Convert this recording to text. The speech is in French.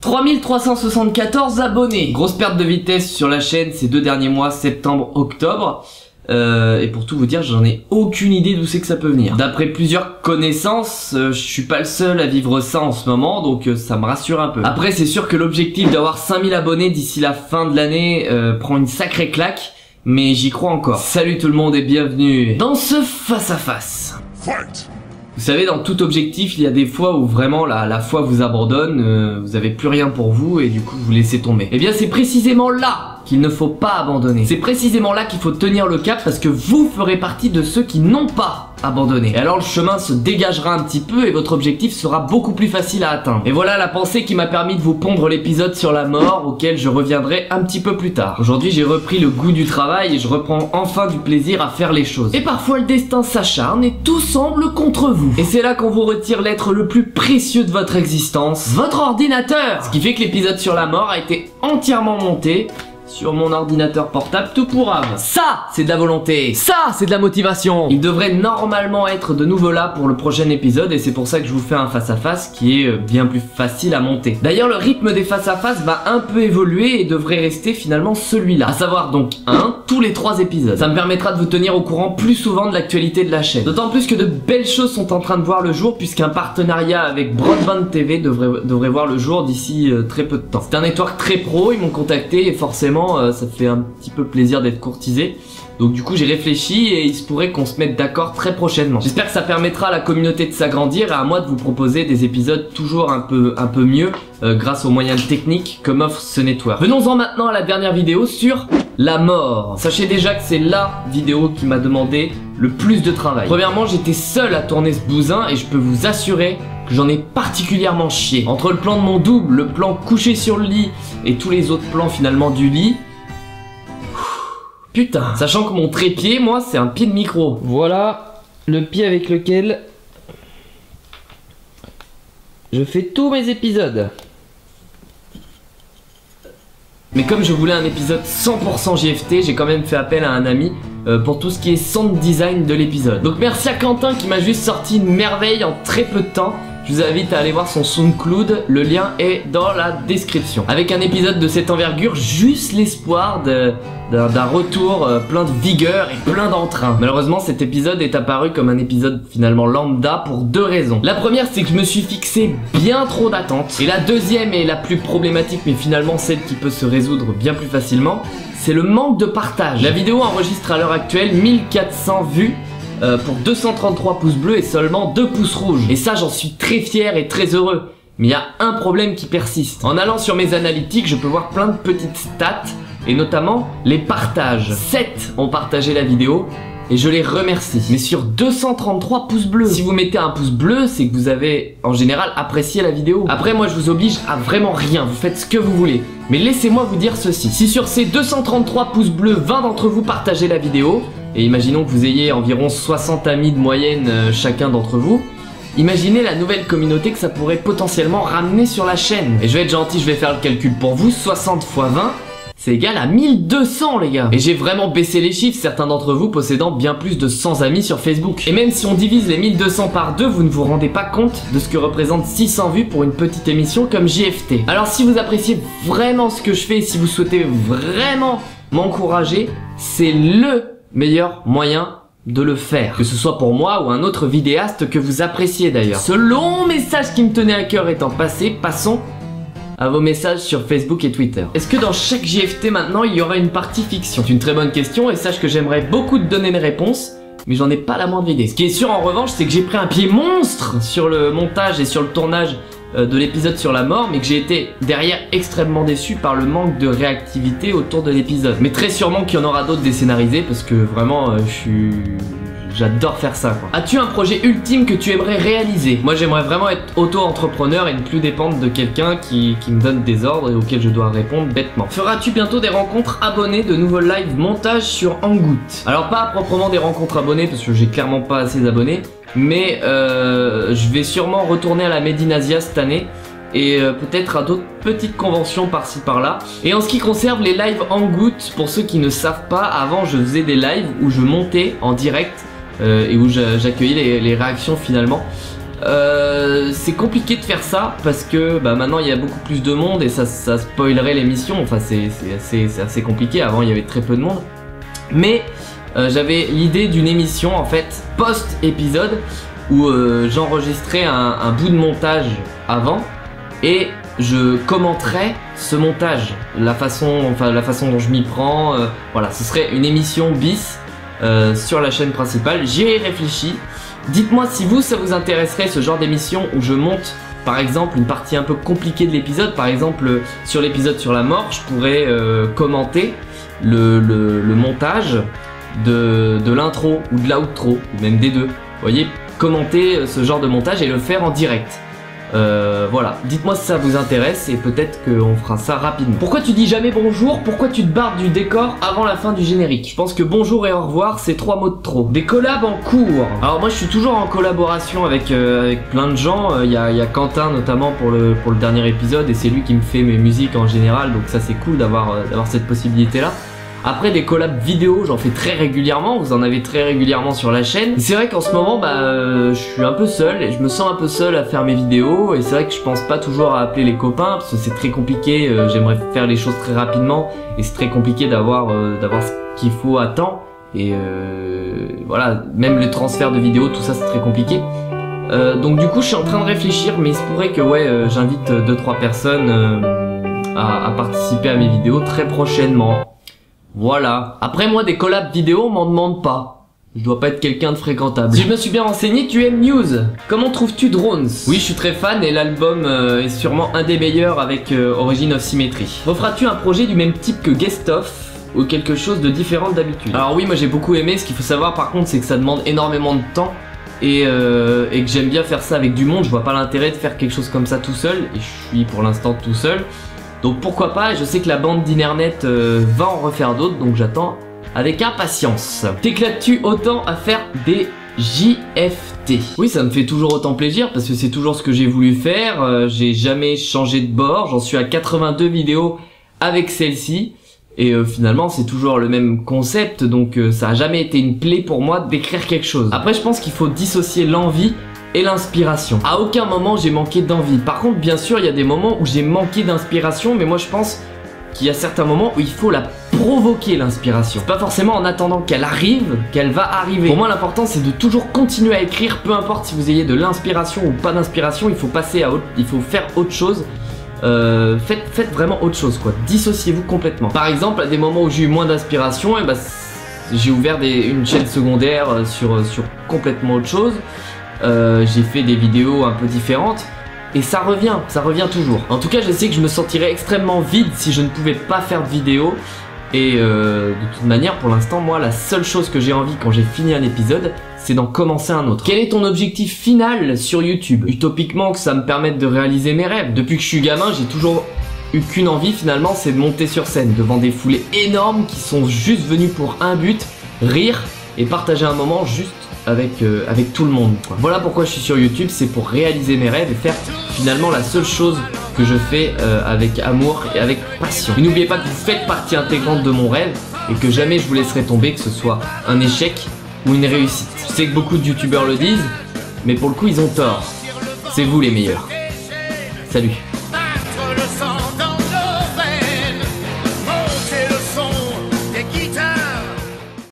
3374 abonnés. Grosse perte de vitesse sur la chaîne ces 2 derniers mois, septembre, octobre. Et pour tout vous dire, j'en ai aucune idée d'où c'est que ça peut venir. D'après plusieurs connaissances, je suis pas le seul à vivre ça en ce moment, donc ça me rassure un peu. Après, c'est sûr que l'objectif d'avoir 5000 abonnés d'ici la fin de l'année prend une sacrée claque, mais j'y crois encore. Salut tout le monde et bienvenue dans ce face-à-face. Vous savez, dans tout objectif, il y a des fois où vraiment la foi vous abandonne, vous avez plus rien pour vous et du coup vous laissez tomber. Et bien c'est précisément là qu'il ne faut pas abandonner. C'est précisément là qu'il faut tenir le cap parce que vous ferez partie de ceux qui n'ont pas abandonné. Et alors le chemin se dégagera un petit peu et votre objectif sera beaucoup plus facile à atteindre. Et voilà la pensée qui m'a permis de vous pondre l'épisode sur la mort auquel je reviendrai un petit peu plus tard. Aujourd'hui j'ai repris le goût du travail et je reprends enfin du plaisir à faire les choses. Et parfois le destin s'acharne et tout semble contre vous. Et c'est là qu'on vous retire l'être le plus précieux de votre existence, votre ordinateur. Ce qui fait que l'épisode sur la mort a été entièrement monté sur mon ordinateur portable tout pourrave. Ça, c'est de la volonté. Ça, c'est de la motivation. Il devrait normalement être de nouveau là pour le prochain épisode et c'est pour ça que je vous fais un face-à-face qui est bien plus facile à monter. D'ailleurs, le rythme des face-à-face va un peu évoluer et devrait rester finalement celui-là. À savoir donc tous les 3 épisodes. Ça me permettra de vous tenir au courant plus souvent de l'actualité de la chaîne. D'autant plus que de belles choses sont en train de voir le jour puisqu'un partenariat avec Broadband TV devrait voir le jour d'ici très peu de temps. C'est un network très pro, ils m'ont contacté et forcément ça fait un petit peu plaisir d'être courtisé. Donc du coup j'ai réfléchi et il se pourrait qu'on se mette d'accord très prochainement. J'espère que ça permettra à la communauté de s'agrandir et à moi de vous proposer des épisodes toujours un peu mieux grâce aux moyens techniques que m'offre ce network. Venons-en maintenant à la dernière vidéo sur la mort. Sachez déjà que c'est la vidéo qui m'a demandé le plus de travail. Premièrement, j'étais seul à tourner ce bousin et je peux vous assurer que j'en ai particulièrement chié. Entre le plan de mon double, le plan couché sur le lit et tous les autres plans finalement du lit. Putain, sachant que mon trépied, moi, c'est un pied de micro. Voilà le pied avec lequel je fais tous mes épisodes. Mais comme je voulais un épisode 100% JFT, j'ai quand même fait appel à un ami pour tout ce qui est sound design de l'épisode. Donc merci à Quentin qui m'a juste sorti une merveille en très peu de temps. Je vous invite à aller voir son SoundCloud, le lien est dans la description. Avec un épisode de cette envergure, juste l'espoir d'un retour plein de vigueur et plein d'entrain. Malheureusement, cet épisode est apparu comme un épisode finalement lambda pour 2 raisons. La première, c'est que je me suis fixé bien trop d'attentes. Et la deuxième et la plus problématique, mais finalement celle qui peut se résoudre bien plus facilement, c'est le manque de partage. La vidéo enregistre à l'heure actuelle 1400 vues pour 233 pouces bleus et seulement 2 pouces rouges. Et ça, j'en suis très fier et très heureux. Mais il y a un problème qui persiste. En allant sur mes analytiques, je peux voir plein de petites stats et notamment les partages. 7 ont partagé la vidéo et je les remercie. Mais sur 233 pouces bleus, si vous mettez un pouce bleu, c'est que vous avez en général apprécié la vidéo. Après, moi je vous oblige à vraiment rien, vous faites ce que vous voulez. Mais laissez-moi vous dire ceci. Si sur ces 233 pouces bleus, 20 d'entre vous partagez la vidéo, et imaginons que vous ayez environ 60 amis de moyenne chacun d'entre vous, imaginez la nouvelle communauté que ça pourrait potentiellement ramener sur la chaîne. Et je vais être gentil, je vais faire le calcul pour vous, 60 x 20, c'est égal à 1200 les gars. Et j'ai vraiment baissé les chiffres, certains d'entre vous possédant bien plus de 100 amis sur Facebook. Et même si on divise les 1200 par 2, vous ne vous rendez pas compte de ce que représente 600 vues pour une petite émission comme JFT. Alors si vous appréciez vraiment ce que je fais, si vous souhaitez vraiment m'encourager, c'est le meilleur moyen de le faire, que ce soit pour moi ou un autre vidéaste que vous appréciez d'ailleurs. Ce long message qui me tenait à cœur étant passé, passons à vos messages sur Facebook et Twitter. Est-ce que dans chaque JFT maintenant il y aura une partie fiction? C'est une très bonne question et sache que j'aimerais beaucoup te donner mes réponses, mais j'en ai pas la moindre idée. Ce qui est sûr en revanche, c'est que j'ai pris un pied monstre sur le montage et sur le tournage de l'épisode sur la mort, mais que j'ai été derrière extrêmement déçu par le manque de réactivité autour de l'épisode. Mais très sûrement qu'il y en aura d'autres décénarisés parce que vraiment j'adore faire ça quoi. As-tu un projet ultime que tu aimerais réaliser? Moi j'aimerais vraiment être auto-entrepreneur et ne plus dépendre de quelqu'un qui me donne des ordres et auxquels je dois répondre bêtement. Feras-tu bientôt des rencontres abonnées, de nouveaux live montage sur Hangout? Alors pas proprement des rencontres abonnées parce que j'ai clairement pas assez d'abonnés, mais je vais sûrement retourner à la Made in Asia cette année et peut-être à d'autres petites conventions par-ci par-là. Et en ce qui concerne les lives Hangout, pour ceux qui ne savent pas, avant je faisais des lives où je montais en direct et où j'accueillais les réactions finalement. c'est compliqué de faire ça parce que bah, maintenant il y a beaucoup plus de monde et ça spoilerait l'émission. Enfin c'est assez compliqué, avant il y avait très peu de monde. Mais j'avais l'idée d'une émission en fait post-épisode où j'enregistrais un bout de montage avant et je commenterais ce montage, la façon dont je m'y prends, voilà, ce serait une émission bis sur la chaîne principale. J'y ai réfléchi. Dites-moi si ça vous intéresserait, ce genre d'émission où je monte par exemple une partie un peu compliquée de l'épisode. Par exemple sur l'épisode sur la mort, je pourrais commenter le montage de l'intro ou de l'outro, ou même des deux. Vous voyez, commenter ce genre de montage et le faire en direct. Voilà, dites-moi si ça vous intéresse et peut-être qu'on fera ça rapidement. Pourquoi tu dis jamais bonjour? Pourquoi tu te barres du décor avant la fin du générique? Je pense que bonjour et au revoir c'est 3 mots de trop. Des collabs en cours. Alors moi je suis toujours en collaboration avec plein de gens. Il y a Quentin notamment pour le dernier épisode et c'est lui qui me fait mes musiques en général, donc ça c'est cool d'avoir cette possibilité là. Après des collabs vidéo, j'en fais très régulièrement, vous en avez très régulièrement sur la chaîne. C'est vrai qu'en ce moment, je suis un peu seul et je me sens un peu seul à faire mes vidéos. Et c'est vrai que je pense pas toujours à appeler les copains parce que c'est très compliqué, j'aimerais faire les choses très rapidement. Et c'est très compliqué d'avoir ce qu'il faut à temps. Et voilà, même le transfert de vidéos, tout ça c'est très compliqué. Donc du coup je suis en train de réfléchir, mais il se pourrait que j'invite 2-3 personnes à participer à mes vidéos très prochainement. Voilà. Après moi des collabs vidéo on m'en demande pas. Je dois pas être quelqu'un de fréquentable. Si je me suis bien renseigné, tu aimes News. Comment trouves-tu Drones? Oui, je suis très fan et l'album est sûrement un des meilleurs avec Origin of Symmetry. Referas-tu un projet du même type que Guest Off ou quelque chose de différent d'habitude? Alors oui, moi j'ai beaucoup aimé. Ce qu'il faut savoir par contre, c'est que ça demande énormément de temps et que j'aime bien faire ça avec du monde. Je vois pas l'intérêt de faire quelque chose comme ça tout seul et je suis pour l'instant tout seul. Donc pourquoi pas, je sais que la bande d'Internet va en refaire d'autres, donc j'attends avec impatience. T'éclates-tu autant à faire des JFT? Oui, ça me fait toujours autant plaisir parce que c'est toujours ce que j'ai voulu faire. J'ai jamais changé de bord, j'en suis à 82 vidéos avec celle-ci. Et finalement c'est toujours le même concept, donc ça a jamais été une plaie pour moi d'écrire quelque chose. Après je pense qu'il faut dissocier l'envie et l'inspiration. À aucun moment j'ai manqué d'envie. Par contre bien sûr il y a des moments où j'ai manqué d'inspiration, mais moi je pense qu'il y a certains moments où il faut la provoquer l'inspiration. Pas forcément en attendant qu'elle arrive, qu'elle va arriver. Pour moi l'important c'est de toujours continuer à écrire, peu importe si vous ayez de l'inspiration ou pas d'inspiration, il faut passer à autre, il faut faire autre chose. Faites vraiment autre chose quoi, dissociez-vous complètement. Par exemple à des moments où j'ai eu moins d'inspiration, et j'ai ouvert une chaîne secondaire sur complètement autre chose. J'ai fait des vidéos un peu différentes et ça revient toujours. En tout cas je sais que je me sentirais extrêmement vide si je ne pouvais pas faire de vidéo. Et de toute manière pour l'instant moi la seule chose que j'ai envie quand j'ai fini un épisode c'est d'en commencer un autre. Quel est ton objectif final sur YouTube? Utopiquement que ça me permette de réaliser mes rêves. Depuis que je suis gamin j'ai toujours eu qu'une envie finalement, c'est de monter sur scène devant des foulées énormes qui sont juste venues pour un but, rire et partager un moment juste avec tout le monde quoi. Voilà pourquoi je suis sur YouTube, c'est pour réaliser mes rêves et faire finalement la seule chose que je fais avec amour et avec passion. Et n'oubliez pas que vous faites partie intégrante de mon rêve et que jamais je vous laisserai tomber, que ce soit un échec ou une réussite. Je sais que beaucoup de youtubeurs le disent, mais pour le coup ils ont tort. C'est vous les meilleurs. Salut.